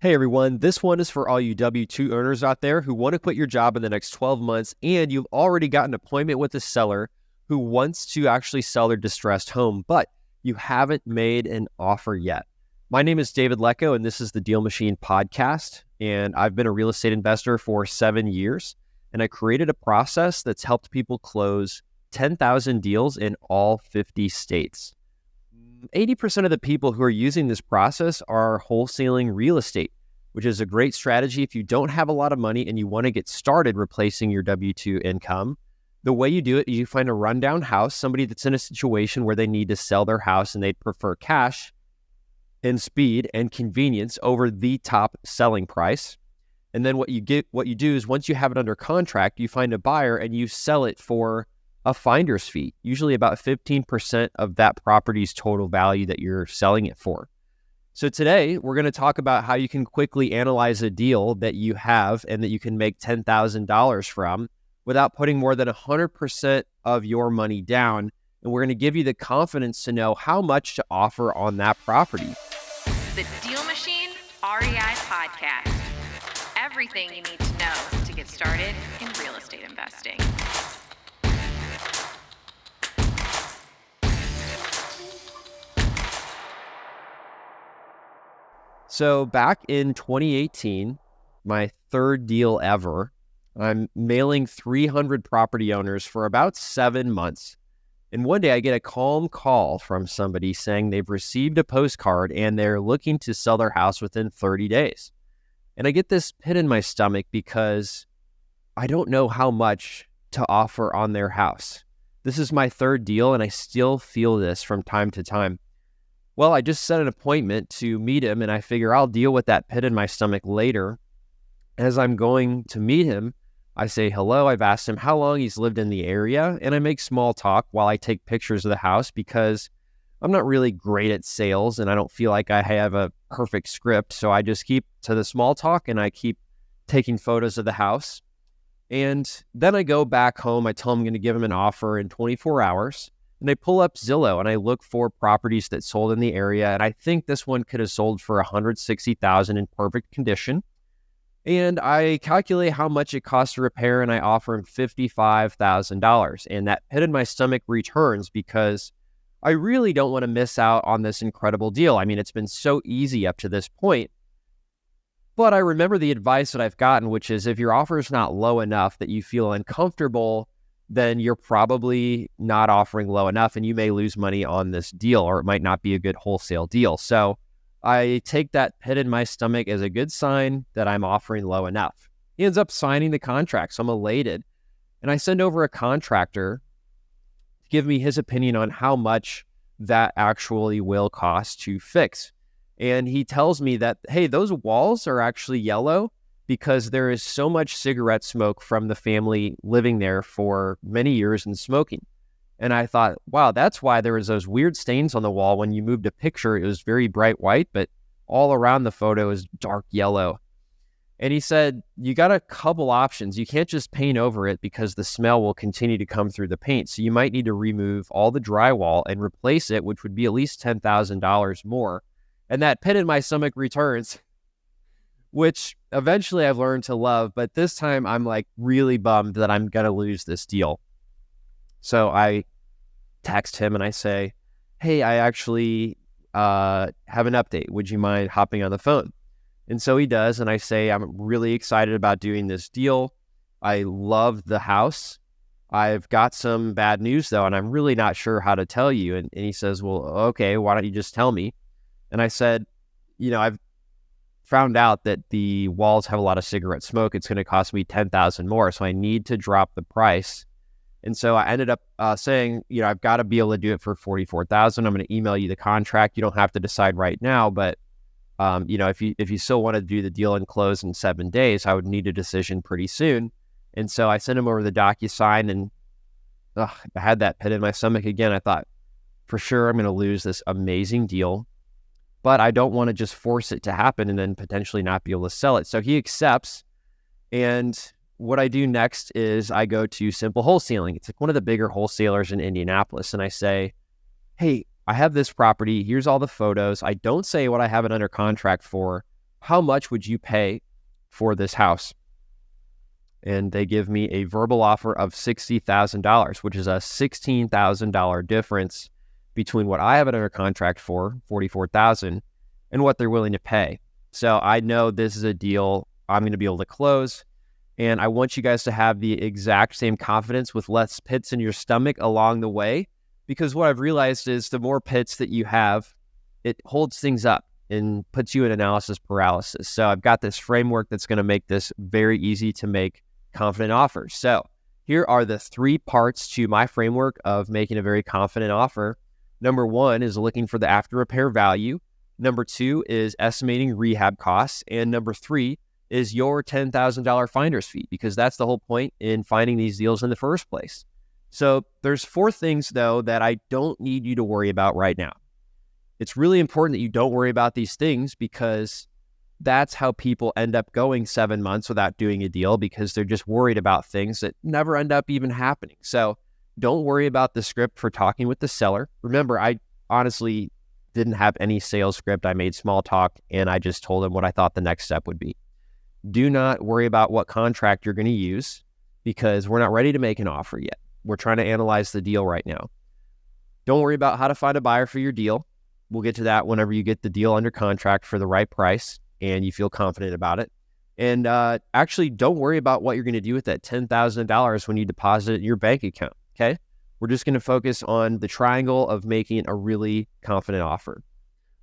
Hey everyone, this one is for all you W-2 earners out there who want to quit your job in the next 12 months and you've already got an appointment with a seller who wants to actually sell their distressed home, but you haven't made an offer yet. My name is David Lecko and this is the DealMachine podcast, and I've been a real estate investor for 7 years, and I created a process that's helped people close 10,000 deals in all 50 states. 80% of the people who are using this process are wholesaling real estate, which is a great strategy if you don't have a lot of money and you want to get started replacing your W-2 income. The way you do it is you find a rundown house, somebody that's in a situation where they need to sell their house and they'd prefer cash and speed and convenience over the top selling price. And then what you do is once you have it under contract, you find a buyer and you sell it for a finder's fee, usually about 15% of that property's total value that you're selling it for. So today, we're going to talk about how you can quickly analyze a deal that you have and that you can make $10,000 from without putting more than 100% of your money down. And we're going to give you the confidence to know how much to offer on that property. The DealMachine REI Podcast. Everything you need to know to get started in real estate investing. So back in 2018, my third deal ever, I'm mailing 300 property owners for about 7 months. And one day I get a calm call from somebody saying they've received a postcard and they're looking to sell their house within 30 days. And I get this pit in my stomach because I don't know how much to offer on their house. This is my third deal and I still feel this from time to time. Well, I just set an appointment to meet him, and I figure I'll deal with that pit in my stomach later. As I'm going to meet him, I say hello. I've asked him how long he's lived in the area, and I make small talk while I take pictures of the house because I'm not really great at sales, and I don't feel like I have a perfect script. So I just keep to the small talk, and I keep taking photos of the house. And then I go back home. I tell him I'm going to give him an offer in 24 hours. And I pull up Zillow and I look for properties that sold in the area. And I think this one could have sold for $160,000 in perfect condition. And I calculate how much it costs to repair and I offer him $55,000. And that pit in my stomach returns because I really don't want to miss out on this incredible deal. I mean, it's been so easy up to this point. But I remember the advice that I've gotten, which is if your offer is not low enough that you feel uncomfortable, then you're probably not offering low enough and you may lose money on this deal, or it might not be a good wholesale deal. So I take that pit in my stomach as a good sign that I'm offering low enough. He ends up signing the contract, so I'm elated. And I send over a contractor to give me his opinion on how much that actually will cost to fix. And he tells me that, hey, those walls are actually yellow because there is so much cigarette smoke from the family living there for many years and smoking. And I thought, wow, that's why there was those weird stains on the wall. When you moved a picture, it was very bright white, but all around the photo is dark yellow. And he said, you got a couple options. You can't just paint over it because the smell will continue to come through the paint. So you might need to remove all the drywall and replace it, which would be at least $10,000 more. And that pit in my stomach returns, which eventually I've learned to love, but this time I'm like really bummed that I'm going to lose this deal. So I text him and I say, hey, I actually have an update. Would you mind hopping on the phone? And so he does. And I say, I'm really excited about doing this deal. I love the house. I've got some bad news though, and I'm really not sure how to tell you. And he says, well, okay, why don't you just tell me? And I said, I've found out that the walls have a lot of cigarette smoke. It's going to cost me $10,000 more. So I need to drop the price. And so I ended up saying, I've got to be able to do it for $44,000. I'm going to email you the contract. You don't have to decide right now, but if you still want to do the deal and close in 7 days, I would need a decision pretty soon. And so I sent him over the DocuSign, and I had that pit in my stomach again. I thought, for sure, I'm going to lose this amazing deal. But I don't want to just force it to happen and then potentially not be able to sell it. So he accepts. And what I do next is I go to Simple Wholesaling. It's like one of the bigger wholesalers in Indianapolis. And I say, hey, I have this property. Here's all the photos. I don't say what I have it under contract for. how much would you pay for this house? And they give me a verbal offer of $60,000, which is a $16,000 difference between what I have it under contract for, $44,000, and what they're willing to pay. So I know this is a deal I'm going to be able to close. And I want you guys to have the exact same confidence with less pits in your stomach along the way, because what I've realized is the more pits that you have, it holds things up and puts you in analysis paralysis. So I've got this framework that's going to make this very easy to make confident offers. So here are the 3 parts to my framework of making a very confident offer. Number 1 is looking for the after repair value. Number 2 is estimating rehab costs. And number 3 is your $10,000 finder's fee, because that's the whole point in finding these deals in the first place. So there's 4 things, though, that I don't need you to worry about right now. It's really important that you don't worry about these things, because that's how people end up going 7 months without doing a deal, because they're just worried about things that never end up even happening. So don't worry about the script for talking with the seller. Remember, I honestly didn't have any sales script. I made small talk and I just told them what I thought the next step would be. Do not worry about what contract you're going to use, because we're not ready to make an offer yet. We're trying to analyze the deal right now. Don't worry about how to find a buyer for your deal. We'll get to that whenever you get the deal under contract for the right price and you feel confident about it. And actually, don't worry about what you're going to do with that $10,000 when you deposit it in your bank account, okay? We're just going to focus on the triangle of making a really confident offer.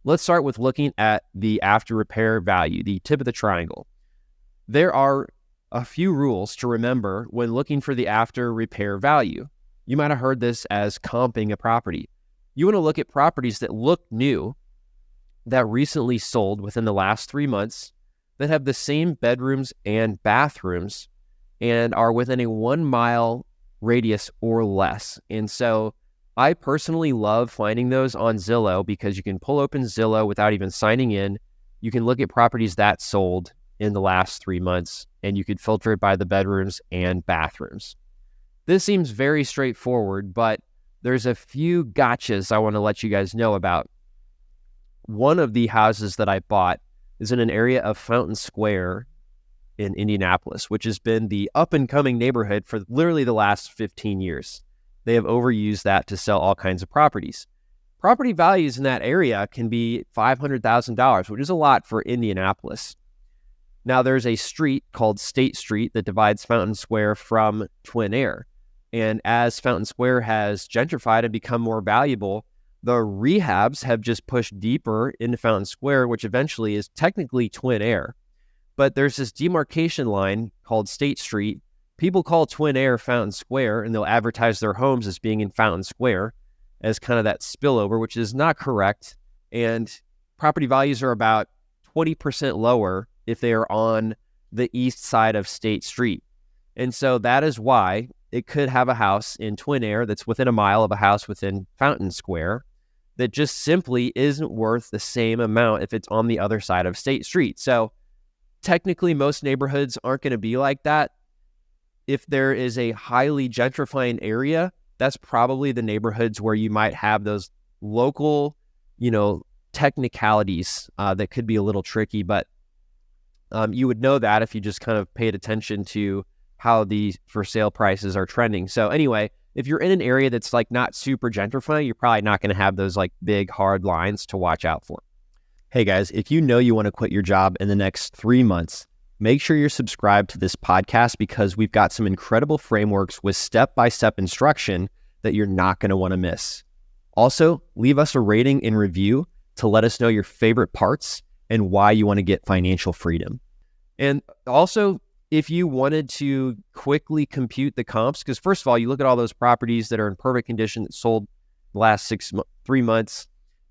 Let's start with looking at the after repair value, the tip of the triangle. There are a few rules to remember when looking for the after repair value. You might have heard this as comping a property. You want to look at properties that look new, that recently sold within the last 3 months, that have the same bedrooms and bathrooms, and are within a 1 mile radius or less. And so I personally love finding those on Zillow, because you can pull open Zillow without even signing in. You can look at properties that sold in the last 3 months, and you could filter it by the bedrooms and bathrooms. This seems very straightforward, but there's a few gotchas I want to let you guys know about. One of the houses that I bought is in an area of Fountain Square in Indianapolis, which has been the up-and-coming neighborhood for literally the last 15 years. They have overused that to sell all kinds of properties. Property values in that area can be $500,000, which is a lot for Indianapolis. Now, there's a street called State Street that divides Fountain Square from Twin Air. And as Fountain Square has gentrified and become more valuable, the rehabs have just pushed deeper into Fountain Square, which eventually is technically Twin Air. But there's this demarcation line called State Street. People call Twin Air Fountain Square, and they'll advertise their homes as being in Fountain Square as kind of that spillover, which is not correct. And property values are about 20% lower if they are on the east side of State Street. And so that is why it could have a house in Twin Air that's within a mile of a house within Fountain Square that just simply isn't worth the same amount if it's on the other side of State Street. So technically, most neighborhoods aren't going to be like that. If there is a highly gentrifying area, that's probably the neighborhoods where you might have those local, technicalities that could be a little tricky, but you would know that if you just kind of paid attention to how the for sale prices are trending. So anyway, if you're in an area that's like not super gentrifying, you're probably not going to have those like big hard lines to watch out for. Hey guys, if you know you want to quit your job in the next 3 months, make sure you're subscribed to this podcast, because we've got some incredible frameworks with step-by-step instruction that you're not going to want to miss. Also, leave us a rating and review to let us know your favorite parts and why you want to get financial freedom. And also, if you wanted to quickly compute the comps, because first of all, you look at all those properties that are in perfect condition that sold the last 3 months,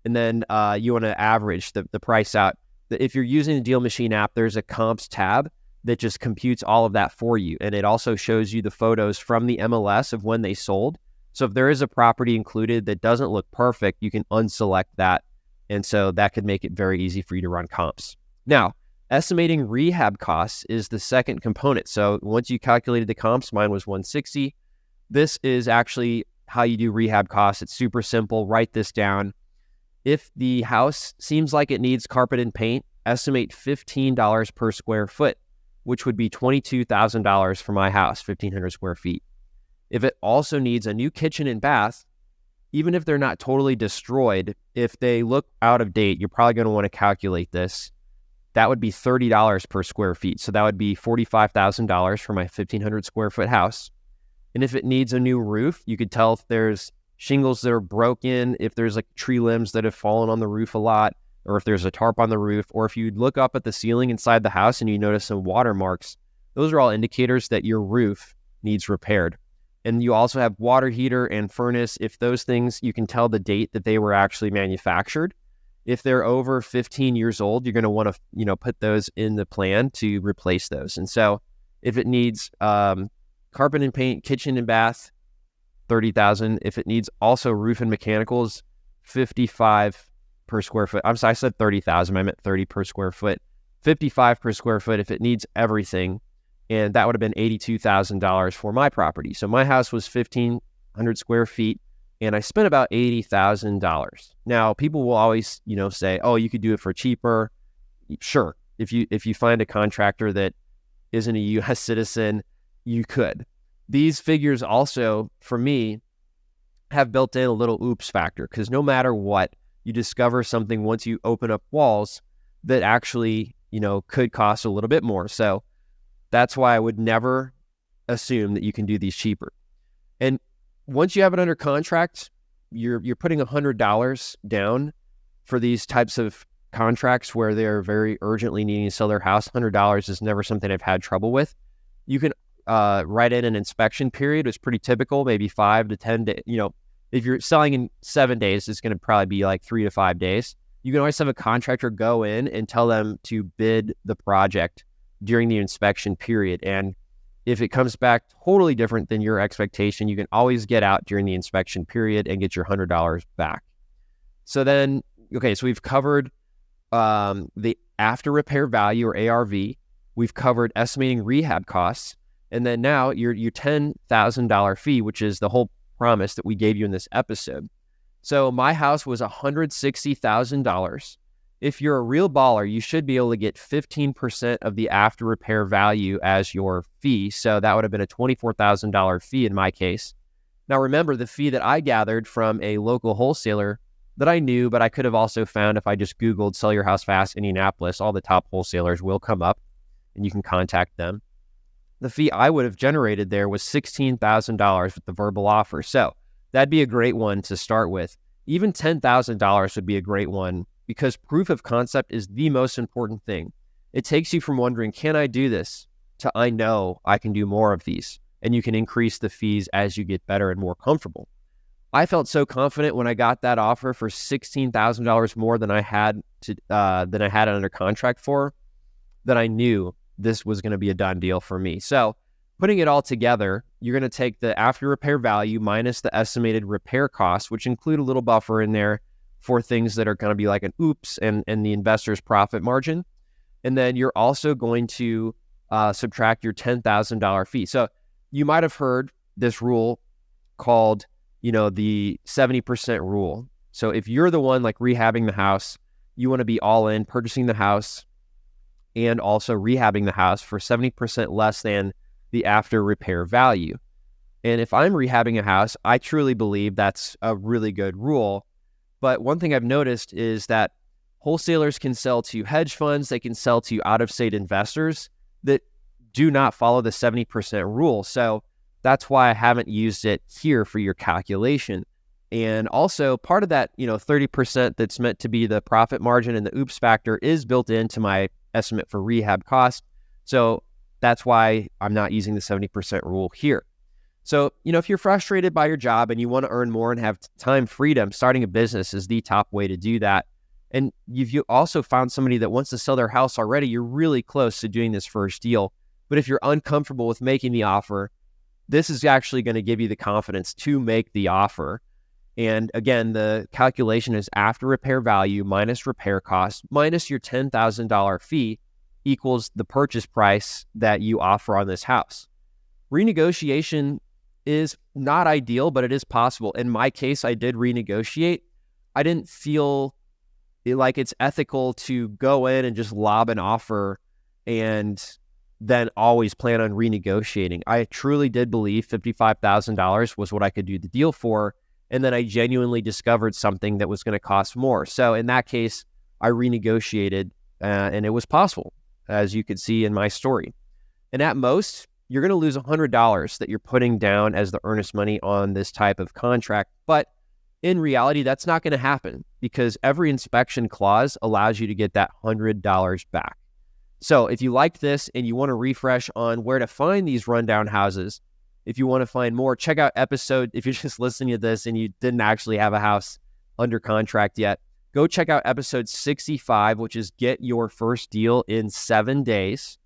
and then you want to average the price out. If you're using the DealMachine app, there's a comps tab that just computes all of that for you. And it also shows you the photos from the MLS of when they sold. So if there is a property included that doesn't look perfect, you can unselect that. And so that could make it very easy for you to run comps. Now, estimating rehab costs is the second component. So once you calculated the comps, mine was 160. This is actually how you do rehab costs. It's super simple. Write this down. If the house seems like it needs carpet and paint, estimate $15 per square foot, which would be $22,000 for my house, 1,500 square feet. If it also needs a new kitchen and bath, even if they're not totally destroyed, if they look out of date, you're probably going to want to calculate this. That would be $30 per square feet. So that would be $45,000 for my 1,500 square foot house. And if it needs a new roof, you could tell if there's shingles that are broken, if there's like tree limbs that have fallen on the roof a lot, or if there's a tarp on the roof, or if you look up at the ceiling inside the house and you notice some watermarks, those are all indicators that your roof needs repaired. And you also have water heater and furnace. If those things, you can tell the date that they were actually manufactured. If they're over 15 years old, you're going to want to, put those in the plan to replace those. And so if it needs carpet and paint, kitchen and bath, $30,000. If it needs also roof and mechanicals, $55 per square foot. I'm sorry, I said $30,000. I meant $30 per square foot. $55 per square foot if it needs everything. And that would have been $82,000 for my property. So my house was 1,500 square feet, and I spent about $80,000. Now, people will always, say, "Oh, you could do it for cheaper." Sure, if you find a contractor that isn't a U.S. citizen, you could. These figures also, for me, have built in a little oops factor, because no matter what, you discover something once you open up walls that actually, could cost a little bit more. So that's why I would never assume that you can do these cheaper. And once you have it under contract, you're putting $100 down for these types of contracts where they're very urgently needing to sell their house. $100 is never something I've had trouble with. You can write in an inspection period. It's pretty typical, maybe 5 to 10 days. If you're selling in 7 days, it's going to probably be like 3 to 5 days. You can always have a contractor go in and tell them to bid the project during the inspection period. And if it comes back totally different than your expectation, you can always get out during the inspection period and get your $100 back. So then, so we've covered the after repair value, or ARV. We've covered estimating rehab costs. And then now your $10,000 fee, which is the whole promise that we gave you in this episode. So my house was $160,000. If you're a real baller, you should be able to get 15% of the after repair value as your fee. So that would have been a $24,000 fee in my case. Now remember, the fee that I gathered from a local wholesaler that I knew, but I could have also found if I just Googled Sell Your House Fast Indianapolis, all the top wholesalers will come up and you can contact them. The fee I would have generated there was $16,000 with the verbal offer. So that'd be a great one to start with. Even $10,000 would be a great one, because proof of concept is the most important thing. It takes you from wondering, can I do this, to I know I can do more of these. And you can increase the fees as you get better and more comfortable. I felt so confident when I got that offer for $16,000 more than I had under contract for, that I knew this was going to be a done deal for me. So putting it all together, you're going to take the after repair value minus the estimated repair costs, which include a little buffer in there for things that are going to be like an oops and the investor's profit margin. And then you're also going to subtract your $10,000 fee. So you might have heard this rule called, the 70% rule. So if you're the one like rehabbing the house, you want to be all in purchasing the house and also rehabbing the house for 70% less than the after repair value. And if I'm rehabbing a house, I truly believe that's a really good rule. But one thing I've noticed is that wholesalers can sell to hedge funds, they can sell to out-of-state investors that do not follow the 70% rule. So that's why I haven't used it here for your calculation. And also part of that, 30% that's meant to be the profit margin and the oops factor is built into my estimate for rehab cost. So that's why I'm not using the 70% rule here. So, if you're frustrated by your job and you want to earn more and have time freedom, starting a business is the top way to do that. And if you also found somebody that wants to sell their house already, you're really close to doing this first deal. But if you're uncomfortable with making the offer, this is actually going to give you the confidence to make the offer. And again, the calculation is after repair value minus repair cost minus your $10,000 fee equals the purchase price that you offer on this house. Renegotiation is not ideal, but it is possible. In my case, I did renegotiate. I didn't feel it's ethical to go in and just lob an offer and then always plan on renegotiating. I truly did believe $55,000 was what I could do the deal for. And then I genuinely discovered something that was going to cost more. So in that case, I renegotiated and it was possible, as you could see in my story. And at most, you're going to lose $100 that you're putting down as the earnest money on this type of contract. But in reality, that's not going to happen because every inspection clause allows you to get that $100 back. So if you liked this and you want to refresh on where to find these rundown houses, if you want to find more, check out if you're just listening to this and you didn't actually have a house under contract yet, go check out episode 65, which is Get Your First Deal in 7 Days.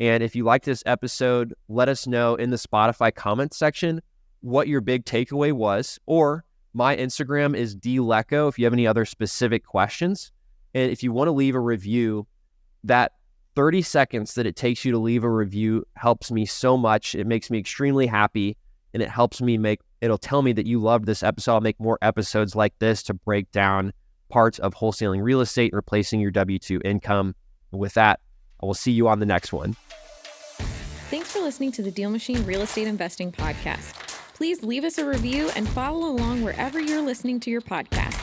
And if you like this episode, let us know in the Spotify comments section what your big takeaway was, or my Instagram is Lecko if you have any other specific questions. And if you want to leave a review, that 30 seconds that it takes you to leave a review helps me so much. It makes me extremely happy, and it helps me it'll tell me that you loved this episode. I'll make more episodes like this to break down parts of wholesaling real estate and replacing your W-2 income. And with that, I will see you on the next one. Thanks for listening to the DealMachine Real Estate Investing Podcast. Please leave us a review and follow along wherever you're listening to your podcast.